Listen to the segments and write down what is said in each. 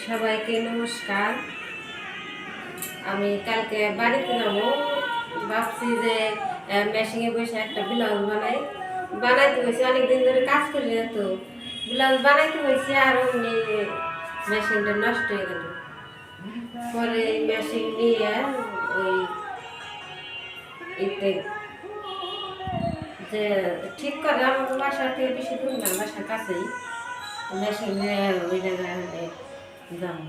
সবাইকে নমস্কার। আমি কালকে বাড়িতে যাবো, ভাবছি যে মেশিনে বসে একটা ব্লাউজ বানাইতে হয়েছে। অনেকদিন ধরে কাজ করি না তো, ব্লাউজ বানাইতে হয়েছে আর অমনি মেশিনটা নষ্ট হয়ে গেল। পরে মেশিন নিয়ে ওই এতে যে ঠিক করে আমার বাসা থেকে বেশি দূর না, বাসার কাছেই মেশিন নিয়ে ওই জায়গায় যাবো।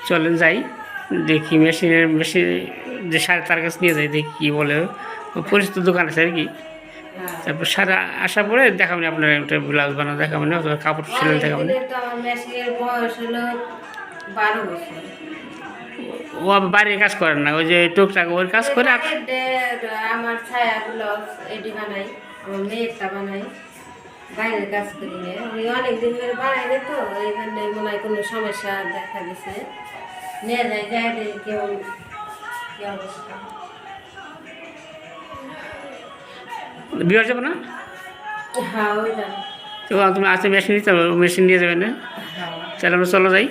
চলেন যাই, দেখি মেশিন যে সার তার কাছে নিয়ে যাই, দেখি কী বলে। পরিচিত দোকান আছে আর কি। তারপর সারা আসার পরে দেখাবেন আপনার একটা ব্লাউজ বানানো দেখাবেন, অথবা কাপড় সেলাই দেখাবেন। আমার মেশিনের বয়স হলো 12 বছর। ও আবার বাইরের কাজ করেন না, ওই যে টুকটাক ওর কাজ করে। আমার ছায়া ব্লাউজ এটি বানাই, আমার মেয়েরটা বানাই, বাইরের কাজ করি না। ওই অনেকদিন ধরে বানাই না তো, এই জন্য মনে হয় কোনো সমস্যা দেখা দিছে। নিয়ে যায় যায় দেখি কেউ কি অবস্থা। বিয়ে যাবো না? হ্যাঁ ওই যাবো। তো তুমি আছে মেশিন নিতে হবে, মেশিন নিয়ে যাবেন না? হ্যাঁ তাহলে আমরা চলো যাই,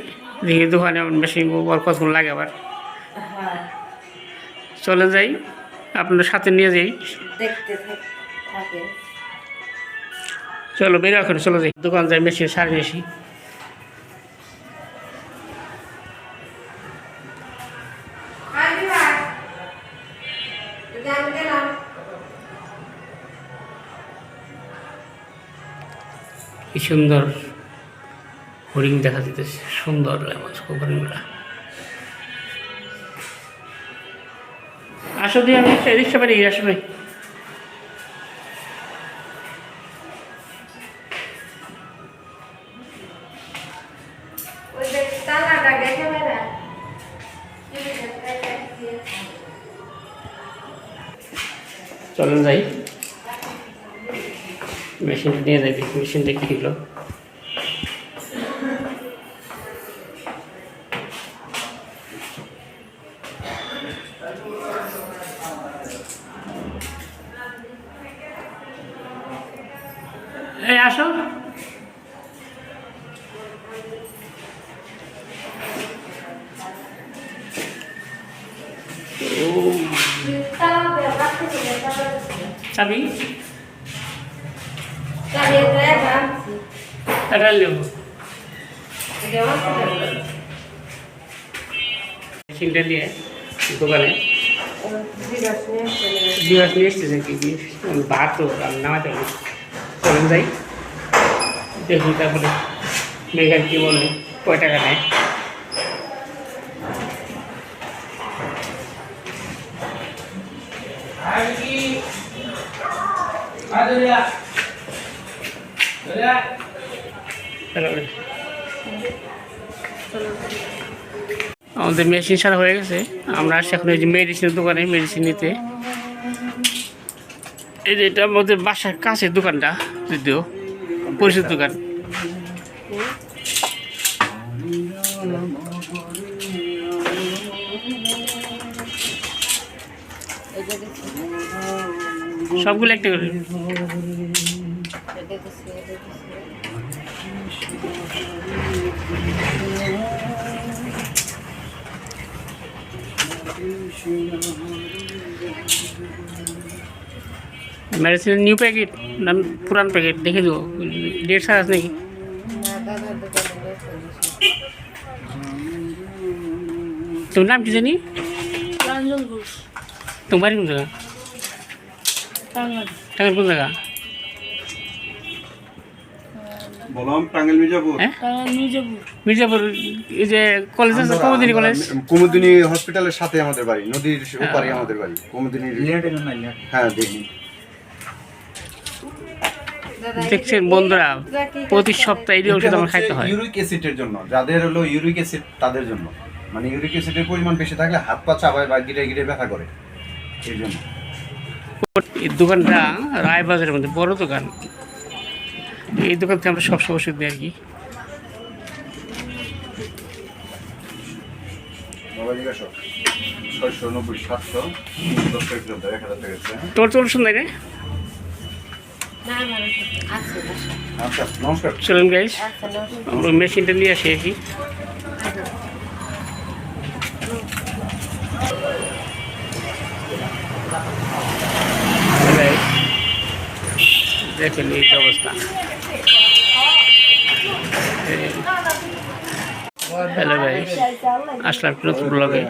দেখি দোকানে মেশিন কতক্ষণ লাগে আবার। হ্যাঁ চলে যাই, আপনার সাথে নিয়ে যাই, দেখতে থাকে। চলো বেরো এখন, চলো যাই দোকান যাই, মেশিন সারিয়ে আসি। কি সুন্দর হরিণ দেখা যেতেছে, সুন্দর হরিণগুলা। আসো দিয়ে আমি রিক্সা পারি, আসো ভাই। চলেন যাই, মেশিনটা নিয়ে যাই, দেখি মেশিনটা কী হলো। এই আসো, চাবি এটা নেব। মেশিনটা নিয়ে দোকানে বিবাস নিয়ে এসতেছে কি ভাত তো নামাতে হবে। চলেন যাই, দেখি তারপরে মেঘার কী বলে, কয় টাকা নেয়। আমাদের মেশিন সারা হয়ে গেছে, আমরা আসছি এখন এই যে মেডিসিনের দোকানে মেডিসিন নিতে। এই যে এটা আমাদের বাসার কাছে দোকানটা, যদিও পরিচিত দোকান। সবগুলো একটা করে মেডিসিনের নিউ প্যাকেট না পুরান প্যাকেট দেখে দেবো, ডেট সার আছে নাকি? তোর নাম কি জানি? তোমার কোন জায়গা? টাঙ্গাইল কোন জায়গা? মির্জাপুর। এই যে কলেজ আছে, কুমুদিনী কলেজ, কুমুদিনী হসপিটালের সাথে আমাদের বাড়ি, নদীর ওপারে আমাদের বাড়ি কুমুদিনী। হ্যাঁ দেখি, দেখছেন বন্ধুরা, প্রতি সপ্তাহে এই ওষুধ আমার খাইতে হয়। ইউরিক অ্যাসিডের জন্য, যাদের হলো ইউরিক অ্যাসিড তাদের জন্য, মানে ইউরিক অ্যাসিডের পরিমাণ বেশি থাকলে হাত পা চাবায় বা গিরে গিরে ব্যথা করে, এই জন্য। এই দোকানটা রায়বাজারের মধ্যে বড় দোকান, এই দোকান থেকে আমরা সবসময় ওষুধ দিই আর কি। তোর তো ওষুধ নাই রে? না আমার আছে বাসায়। আচ্ছা নমস্কার। চলুন গাইস আচ্ছা নমস্কার। আমরা মেশিনটা নিয়ে আসি আর কি। Guys, দেখেন এই অবস্থা। হ্যালো গাইস, আসলাম নতুন ব্লগে।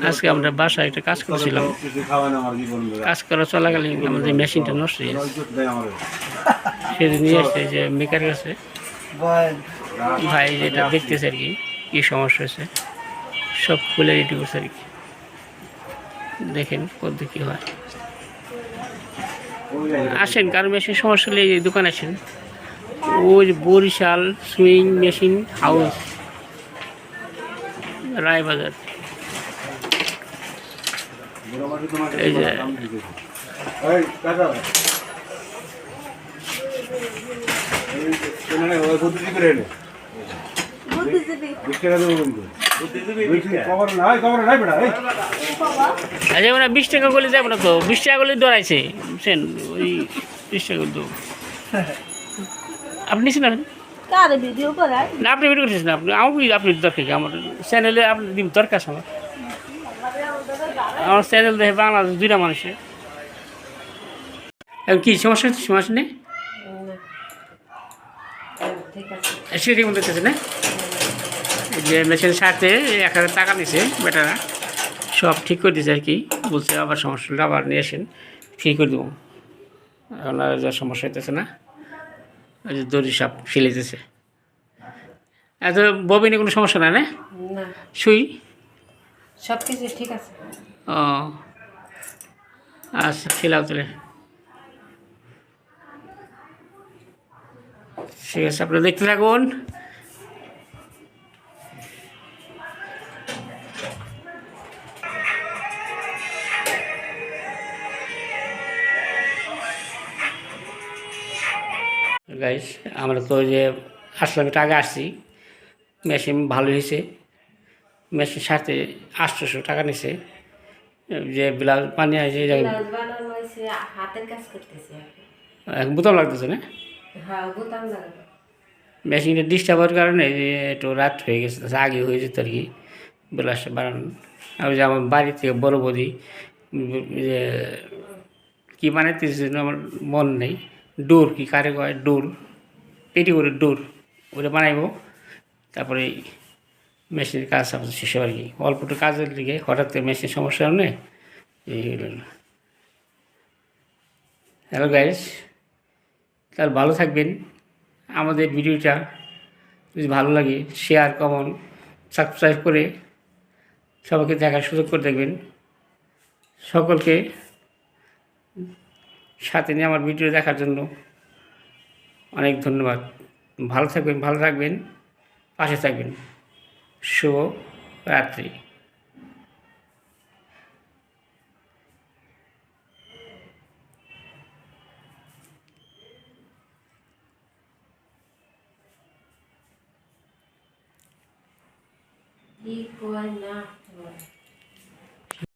আজকে আমরা বাসায় একটা কাজ করছিলাম, কাজ করা চলাকালীন আমাদের মেশিনটা নষ্ট হয়ে গেছে। সেটা নিয়ে আসছে যে মেকার কাছে, ভাই যেটা দেখতেছে আর কি কী সমস্যা হয়েছে সব খুলে রেডি করছে আর কি। দেখেন কত কী হয়। আসেন কারো মেশিন সমস্যা হলে এই দোকান আসেন। ওই Barishal sewing machine house, Raybazar. এই যে আচ্ছা আমরা 20 টাকা করলে যাবো না তো, 20 টাকা করলে ডরাইছে বুঝছেন, ওই 20 টাকা তো আপনি নিচ্ছেন কারে ভিডিও করায় না, আপনি ভিডিও করতেছেন না, আপনি দরকার কি আমার চ্যানেলে আপনি দিন দরকার আছে আমার চ্যানেল দেখে বাংলাদেশ 2টা মানুষের। এখন কী সমস্যা হচ্ছে? সমস্যা নেই, ঠিক আছে। সেটির মধ্যে দেখতেছে না যে মেশিনের সাথে 1000 টাকা নিছে বেটারা, সব ঠিক করে দিয়েছে আর কি। বলছে আবার সমস্যাটা আবার নিয়ে আসেন, ঠিক করে দেবো। এখন আর যা সমস্যা হইতেছে না, ওই যে দড়ি সাপ ফেলেতেছে। এত ববিনে কোনো সমস্যা নাই না? না সুই সব কিছু ঠিক আছে। ও আচ্ছা, খেলাও তাহলে ঠিক আছে, আপনারা দেখতে থাকুন। গাইস আমরা তো যে আসলাম একটু আগে আসছি, মেশিন ভালো হয়েছে। মেশিন সাথে 800 টাকা নিছে। যে ব্লাউজ পানি আছে ব্লাউজ বানানো হয়েছে, হাতের কাজ করতেছি আর কি। বোতাম লাগতেছে না, হ্যাঁ বোতাম লাগানো। মেশিনটা ডিস্টার্বের কারণে যে একটু রাত হয়ে গেছে, আগে হয়ে যেত আর কি ব্লাউজটা বানানো। আর যে আমার বাড়ি থেকে বড় বৌদি যে কী বানাইতেছে আমার মন নেই, ডোর কি কারে কয়, ডোর পেটি করে ডোর ওটা বানাইবো। তারপরে মেশিনের কাজ শেষ আর কি, অল্প একটু কাজের দিকে হঠাৎ মেশিন সমস্যা নেই এই হলো। হ্যালো গাইস, তাহলে ভালো থাকবেন। আমাদের ভিডিওটা যদি ভালো লাগে শেয়ার কমেন্ট সাবস্ক্রাইব করে সবাইকে দেখার সুযোগ করে দেখবেন। সকলকে সাথে নিয়ে আমার ভিডিও দেখার জন্য অনেক ধন্যবাদ। ভালো থাকবেন, পাশে থাকবেন। শুভ রাত্রি। কি কয় না